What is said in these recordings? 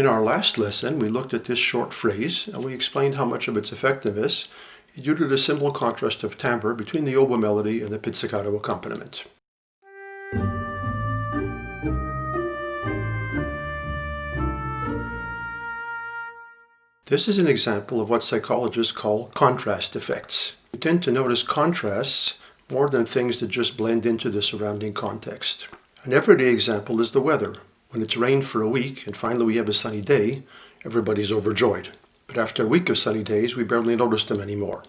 In our last lesson, we looked at this short phrase and we explained how much of its effectiveness is due to the simple contrast of timbre between the oboe melody and the pizzicato accompaniment. This is an example of what psychologists call contrast effects. We tend to notice contrasts more than things that just blend into the surrounding context. An everyday example is the weather. When it's rained for a week and finally we have a sunny day, everybody's overjoyed. But after a week of sunny days, we barely notice them anymore.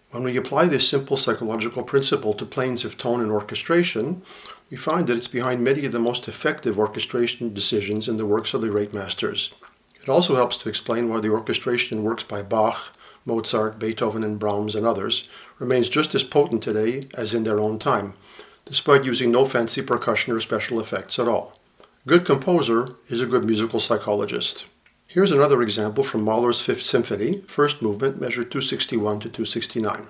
When we apply this simple psychological principle to planes of tone and orchestration, we find that it's behind many of the most effective orchestration decisions in the works of the great masters. It also helps to explain why the orchestration works by Bach, Mozart, Beethoven, and Brahms, and others remains just as potent today as in their own time, despite using no fancy percussion or special effects at all. A good composer is a good musical psychologist. Here's another example from Mahler's Fifth Symphony, first movement, measure 261 to 269.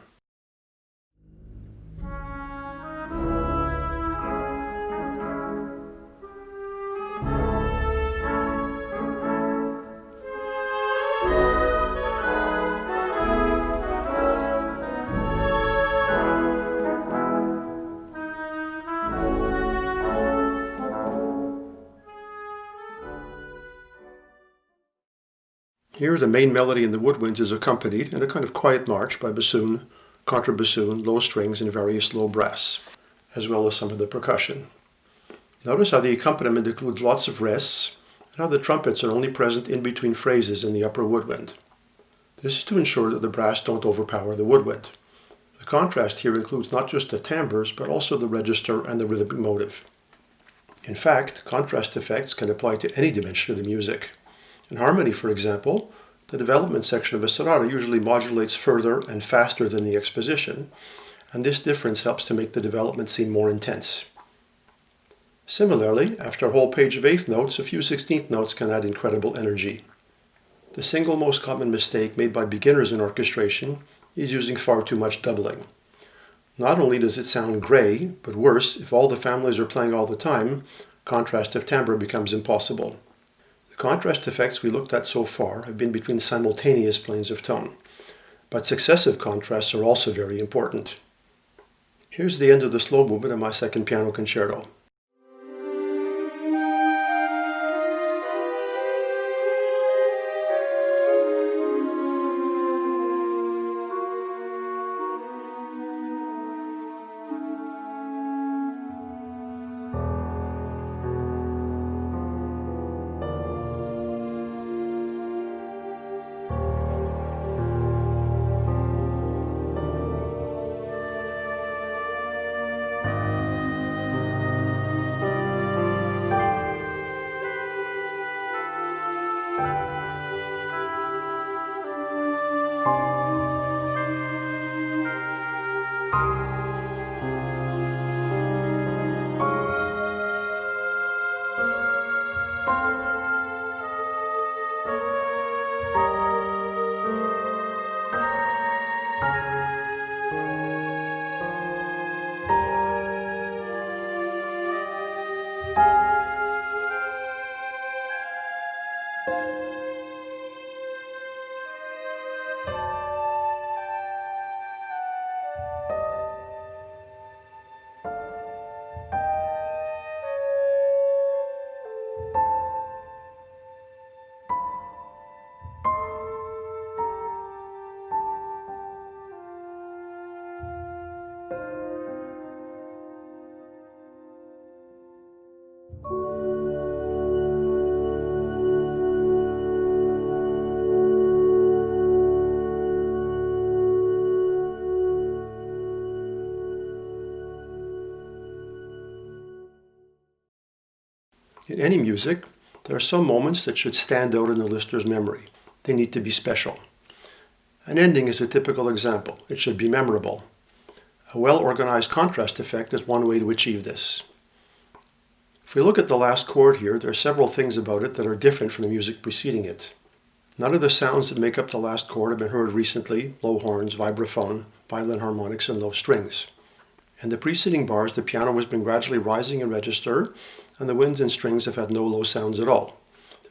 Here, the main melody in the woodwinds is accompanied in a kind of quiet march by bassoon, contrabassoon, low strings, and various low brass, as well as some of the percussion. Notice how the accompaniment includes lots of rests, and how the trumpets are only present in between phrases in the upper woodwind. This is to ensure that the brass don't overpower the woodwind. The contrast here includes not just the timbres, but also the register and the rhythmic motive. In fact, contrast effects can apply to any dimension of the music. In harmony, for example, the development section of a sonata usually modulates further and faster than the exposition, and this difference helps to make the development seem more intense. Similarly, after a whole page of eighth notes, a few 16th notes can add incredible energy. The single most common mistake made by beginners in orchestration is using far too much doubling. Not only does it sound gray, but worse, if all the families are playing all the time, contrast of timbre becomes impossible. The contrast effects we looked at so far have been between simultaneous planes of tone, but successive contrasts are also very important. Here's the end of the slow movement of my second piano concerto. In any music, there are some moments that should stand out in the listener's memory. They need to be special. An ending is a typical example. It should be memorable. A well-organized contrast effect is one way to achieve this. If we look at the last chord here, there are several things about it that are different from the music preceding it. None of the sounds that make up the last chord have been heard recently: low horns, vibraphone, violin harmonics, and low strings. In the preceding bars, the piano has been gradually rising in register, and the winds and strings have had no low sounds at all.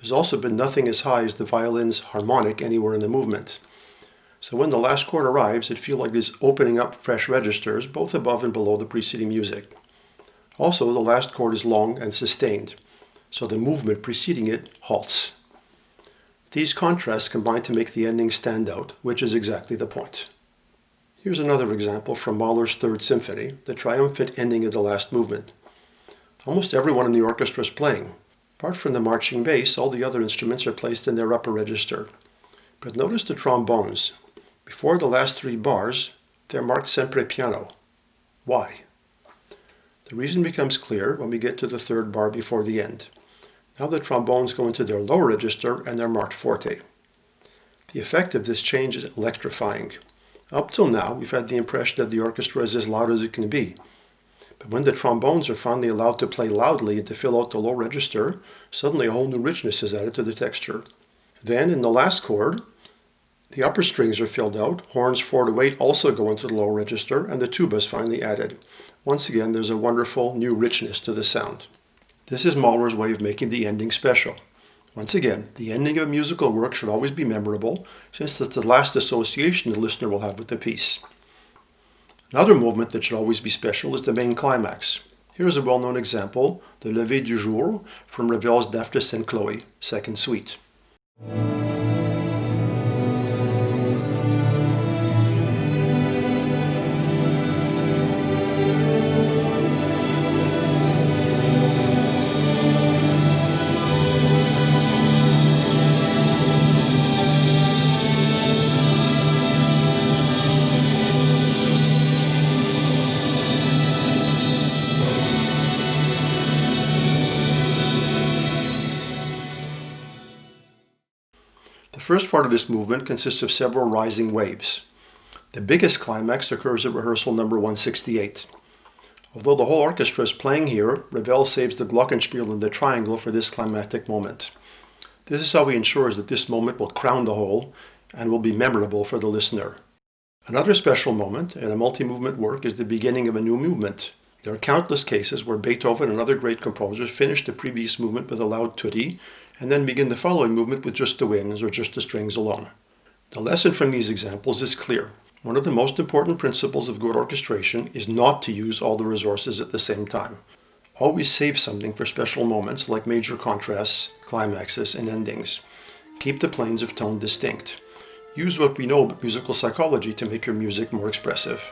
There's also been nothing as high as the violin's harmonic anywhere in the movement. So when the last chord arrives, it feels like it's opening up fresh registers, both above and below the preceding music. Also, the last chord is long and sustained, so the movement preceding it halts. These contrasts combine to make the ending stand out, which is exactly the point. Here's another example from Mahler's Third Symphony, the triumphant ending of the last movement. Almost everyone in the orchestra is playing. Apart from the marching bass, all the other instruments are placed in their upper register. But notice the trombones. Before the last three bars, they're marked sempre piano. Why? The reason becomes clear when we get to the third bar before the end. Now the trombones go into their lower register and they're marked forte. The effect of this change is electrifying. Up till now, we've had the impression that the orchestra is as loud as it can be. But when the trombones are finally allowed to play loudly and to fill out the low register, suddenly a whole new richness is added to the texture. Then, in the last chord, the upper strings are filled out, horns 4 to 8 also go into the low register, and the tuba is finally added. Once again, there's a wonderful new richness to the sound. This is Mahler's way of making the ending special. Once again, the ending of a musical work should always be memorable, since it's the last association the listener will have with the piece. Another movement that should always be special is the main climax. Here's a well-known example, the Lever du Jour from Ravel's Daphnis and Chloe, Second Suite. The first part of this movement consists of several rising waves. The biggest climax occurs at rehearsal number 168. Although the whole orchestra is playing here, Ravel saves the glockenspiel and the triangle for this climactic moment. This is how he ensures that this moment will crown the whole and will be memorable for the listener. Another special moment in a multi-movement work is the beginning of a new movement. There are countless cases where Beethoven and other great composers finish the previous movement with a loud tutti, and then begin the following movement with just the winds or just the strings alone. The lesson from these examples is clear. One of the most important principles of good orchestration is not to use all the resources at the same time. Always save something for special moments like major contrasts, climaxes, and endings. Keep the planes of tone distinct. Use what we know about musical psychology to make your music more expressive.